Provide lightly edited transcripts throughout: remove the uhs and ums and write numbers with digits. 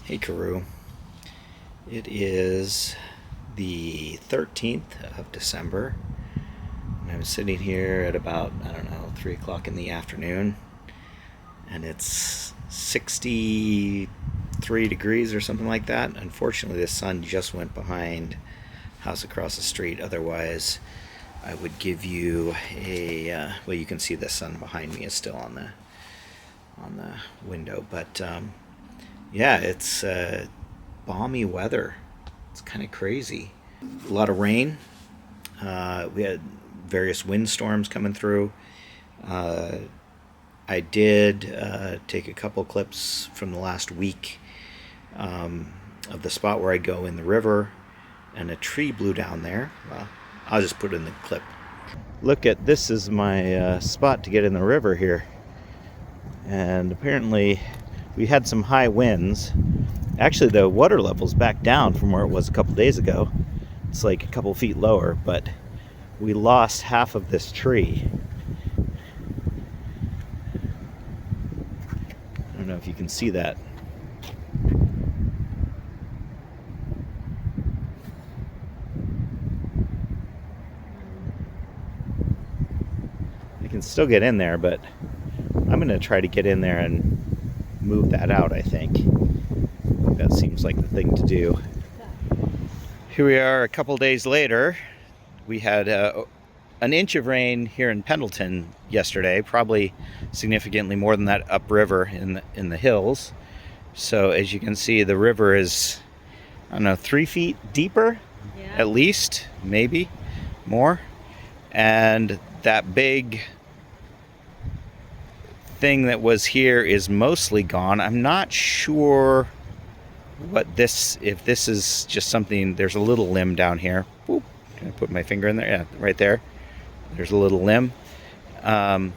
Hey Karoo. It is the 13th of December, and I'm sitting here at about, 3 o'clock in the afternoon, and it's 63 degrees or something like that. Unfortunately, the sun just went behind house across the street. Otherwise, I would give you well, you can see the sun behind me is still on the window, but yeah, it's balmy weather. It's kind of crazy. A lot of rain. We had various windstorms coming through. I did take a couple clips from the last week of the spot where I go in the river, and a tree blew down there. Well, I'll just put it in the clip. Look at this is my spot to get in the river here. And apparently we had some high winds. Actually, the water level's back down from where it was a couple days ago. It's like a couple feet lower, but we lost half of this tree. I don't know if you can see that. I can still get in there, but I'm going to try to get in there and move that out, I think. That seems like the thing to do. Here we are a couple days later. We had an inch of rain here in Pendleton yesterday, probably significantly more than that upriver in the hills. So as you can see, the river is, 3 feet deeper, at least, maybe more. And that big thing that was here is mostly gone. I'm not sure if this is just something. There's a little limb down here. Boop. Can I put my finger in there? Yeah, right there. There's a little limb. But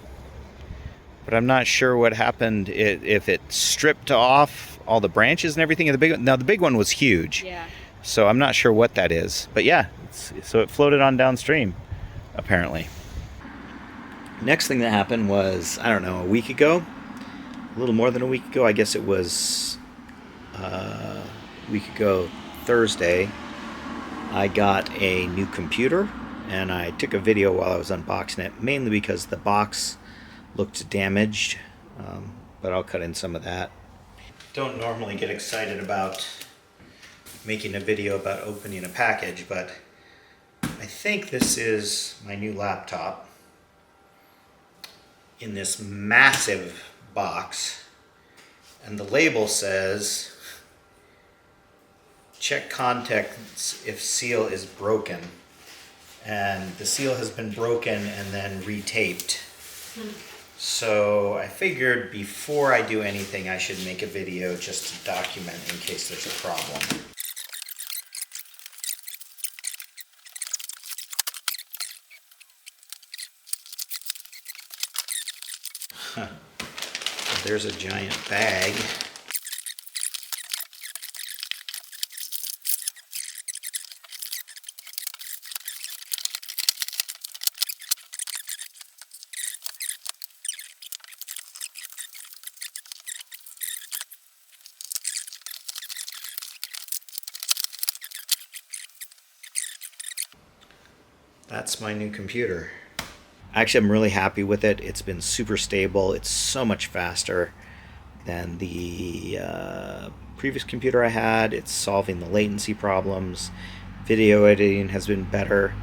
I'm not sure what happened, if it stripped off all the branches and everything. The big one was huge. Yeah. So I'm not sure what that is. But yeah, so it floated on downstream, apparently. Next thing that happened was, a week ago, a little more than a week ago. I guess it was a week ago Thursday. I got a new computer, and I took a video while I was unboxing it, mainly because the box looked damaged, but I'll cut in some of that. Don't normally get excited about making a video about opening a package, but I think this is my new laptop in this massive box, and the label says check contents if seal is broken, and the seal has been broken and then retaped. So I figured before I do anything, I should make a video just to document in case there's a problem. There's a giant bag. That's my new computer. Actually, I'm really happy with it. It's been super stable. It's so much faster than the previous computer I had. It's solving the latency problems. Video editing has been better.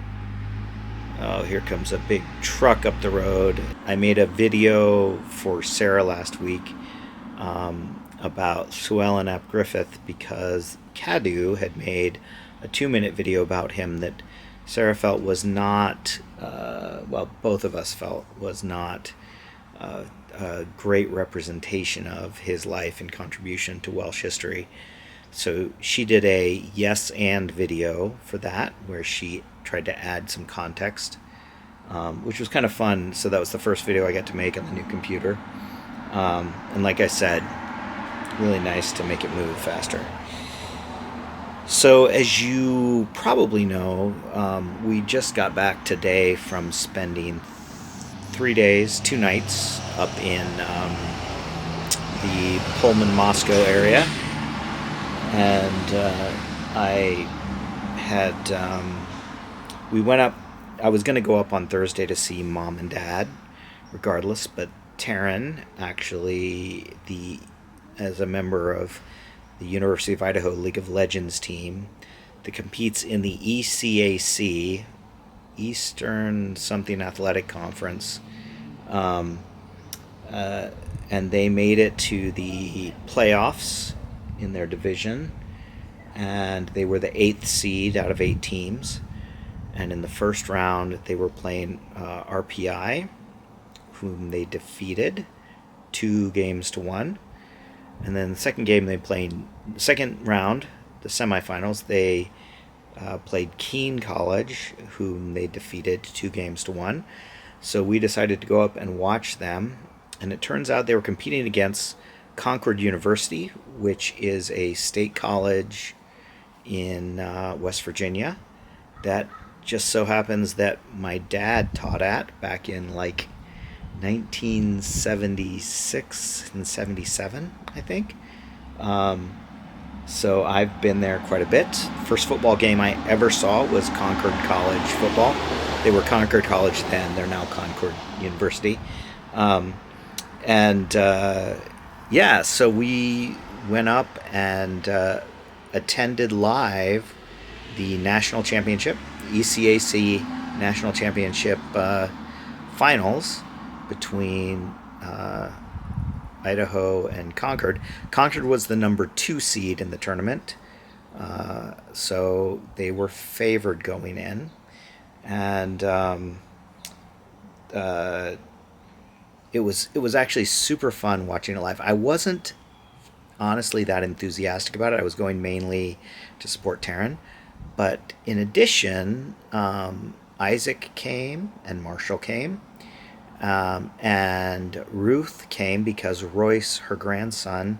Oh, here comes a big truck up the road. I made a video for Sarah last week about Llewellyn ap Griffith, because Cadu had made a 2-minute video about him that Sarah felt was not, both of us felt was not a great representation of his life and contribution to Welsh history. So she did a yes and video for that, where she tried to add some context, which was kind of fun. So that was the first video I got to make on the new computer. And like I said, really nice to make it move faster. So as you probably know, we just got back today from spending 3 days, 2 nights up in the Pullman, Moscow area. and I had we went up. I was going to go up on Thursday to see mom and dad, regardless. But Taryn, actually, the as a member of the University of Idaho League of Legends team that competes in the ECAC, Eastern something Athletic Conference, um, and they made it to the playoffs in their division, and they were the eighth seed out of 8 teams. And in the first round, they were playing RPI, whom they defeated 2-1. And then the second game they played, second round, the semifinals, they played Keene College, whom they defeated 2-1. So we decided to go up and watch them. And it turns out they were competing against Concord University, which is a state college in West Virginia that just so happens that my dad taught at back in like 1976 and 77, I think. So I've been there quite a bit. First football game I ever saw was Concord College football. They were Concord College then. They're now Concord University. Yeah, so we went up and attended live the national championship, ECAC national championship finals between Idaho and Concord. Concord was the number 2 seed in the tournament, so they were favored going in, and it was actually super fun watching it live. I wasn't honestly that enthusiastic about it. I was going mainly to support Taryn, but in addition, Isaac came and Marshall came. And Ruth came because Royce, her grandson,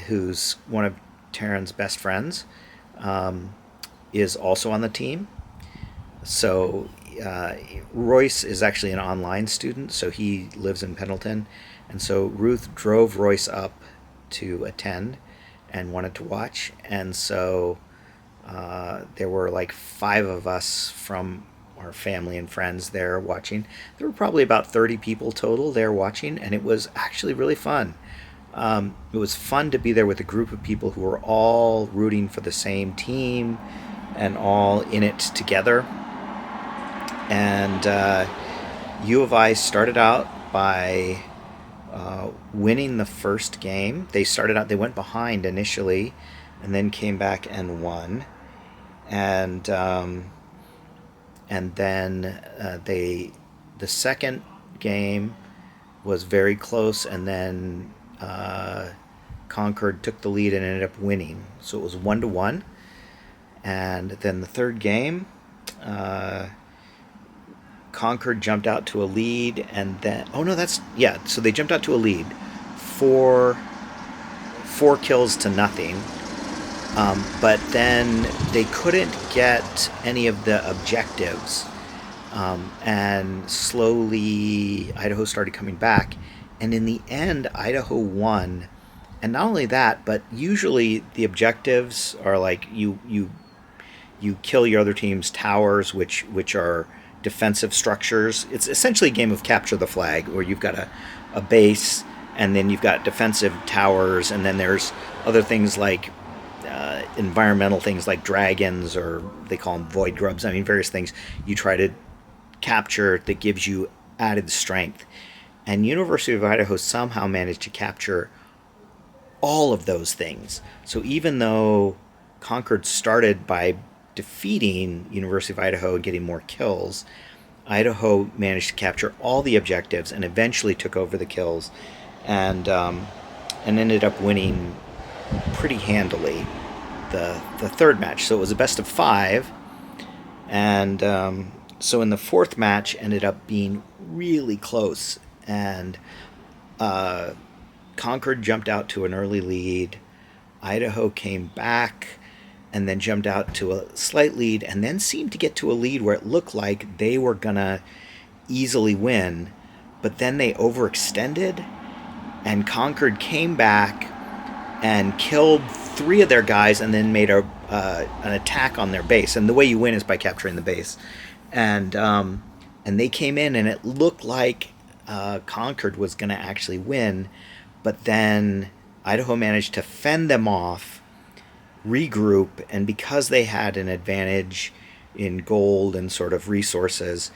who's one of Taryn's best friends, is also on the team. So Royce is actually an online student, so he lives in Pendleton. And so Ruth drove Royce up to attend and wanted to watch. And so there were like 5 of us from our family and friends there watching. There were probably about 30 people total there watching, and it was actually really fun. It was fun to be there with a group of people who were all rooting for the same team and all in it together. And U of I started out by winning the first game. They went behind initially and then came back and won. And then the second game was very close, and then Concord took the lead and ended up winning. So it was 1-1. And then the third game, Concord jumped out to a lead, and then so they jumped out to a lead, 4 kills to nothing. But then they couldn't get any of the objectives, and slowly Idaho started coming back, and in the end Idaho won. And not only that, but usually the objectives are like you kill your other team's towers, which are defensive structures. It's essentially a game of capture the flag, where you've got a base, and then you've got defensive towers, and then there's other things like environmental things like dragons, or they call them void grubs. I mean, various things you try to capture that gives you added strength. And University of Idaho somehow managed to capture all of those things. So even though Concord started by defeating University of Idaho and getting more kills, Idaho managed to capture all the objectives and eventually took over the kills, and ended up winning pretty handily the third match. So it was a best of 5, and so in the fourth match ended up being really close, and Concord jumped out to an early lead. Idaho came back and then jumped out to a slight lead, and then seemed to get to a lead where it looked like they were gonna easily win, but then they overextended, and Concord came back and killed 3 of their guys, and then made an attack on their base. And the way you win is by capturing the base. And they came in, and it looked like Concord was going to actually win, but then Idaho managed to fend them off, regroup, and because they had an advantage in gold and sort of resources,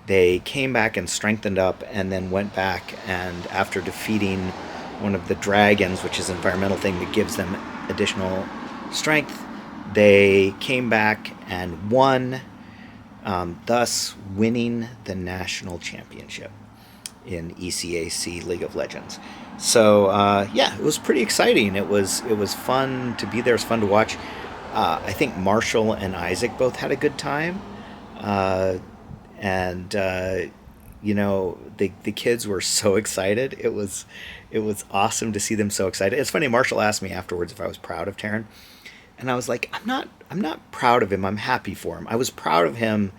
they came back and strengthened up, and then went back, and after defeating one of the dragons, which is an environmental thing that gives them additional strength, they came back and won, thus winning the national championship in ECAC League of Legends. So yeah, it was pretty exciting. It was fun to be there. It was fun to watch. I think Marshall and Isaac both had a good time, and the kids were so excited. It was awesome to see them so excited. It's funny. Marshall asked me afterwards if I was proud of Terran, and I was like, I'm not proud of him. I'm happy for him. I was proud of him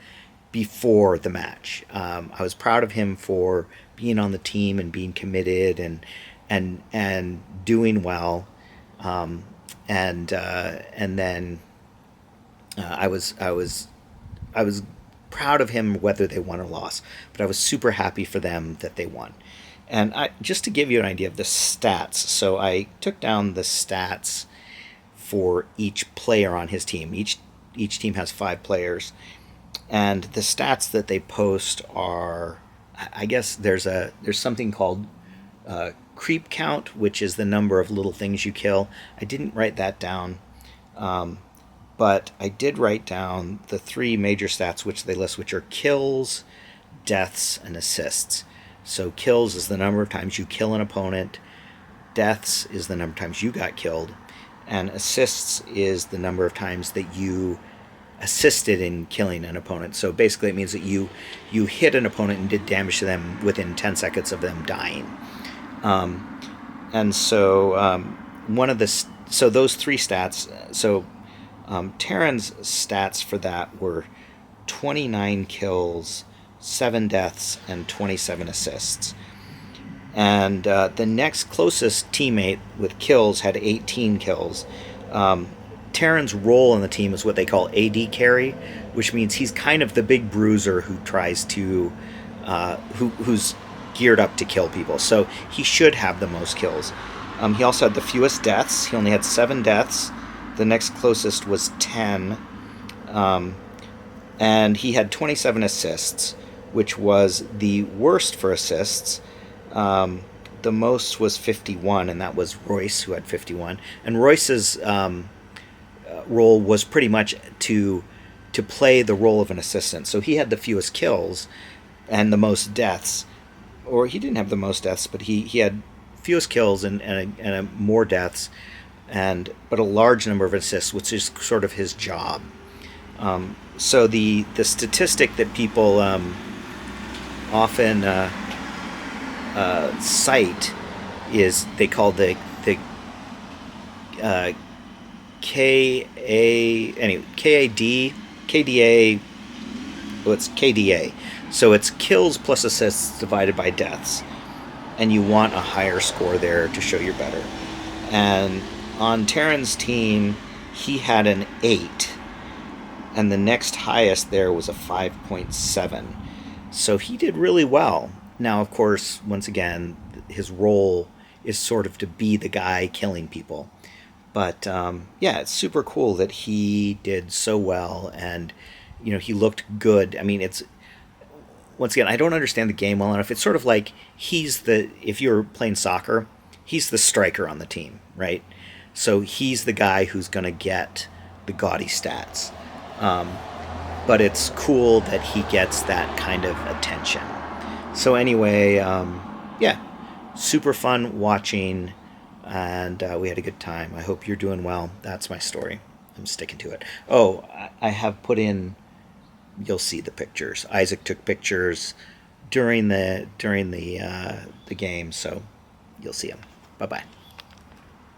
before the match. I was proud of him for being on the team and being committed and doing well. And then I was proud of him whether they won or lost, but I was super happy for them that they won. And just to give you an idea of the stats, so I took down the stats for each player on his team. Each team has 5 players, and the stats that they post are, I guess there's something called creep count, which is the number of little things you kill. I didn't write that down, but I did write down the 3 major stats which they list, which are kills, deaths, and assists. So kills is the number of times you kill an opponent, deaths is the number of times you got killed, and assists is the number of times that you assisted in killing an opponent. So basically it means that you hit an opponent and did damage to them within 10 seconds of them dying. And so so those 3 stats, so Terran's stats for that were 29 kills, 7 deaths, and 27 assists. And the next closest teammate with kills had 18 kills. Terran's role on the team is what they call AD carry, which means he's kind of the big bruiser who tries to, who's geared up to kill people. So he should have the most kills. He also had the fewest deaths. He only had 7 deaths. The next closest was 10. And he had 27 assists, which was the worst for assists. The most was 51, and that was Royce, who had 51. And Royce's role was pretty much to play the role of an assistant. So he had the fewest kills and the most deaths. Or he didn't have the most deaths, but he had fewest kills and more deaths, but a large number of assists, which is sort of his job. So the statistic that people often cite is they call the KDA. Well, it's KDA. So it's kills plus assists divided by deaths, and you want a higher score there to show you're better. And on Terran's team, he had an 8, and the next highest there was a 5.7. So he did really well. Now, of course, once again, his role is sort of to be the guy killing people. But yeah, it's super cool that he did so well, and he looked good. I mean, once again, I don't understand the game well enough. It's sort of like if you're playing soccer, he's the striker on the team, right? So he's the guy who's going to get the gaudy stats. But it's cool that he gets that kind of attention. So anyway, yeah, super fun watching, and we had a good time. I hope you're doing well. That's my story. I'm sticking to it. Oh, I have put in. You'll see the pictures. Isaac took pictures during the game, so you'll see them. Bye bye.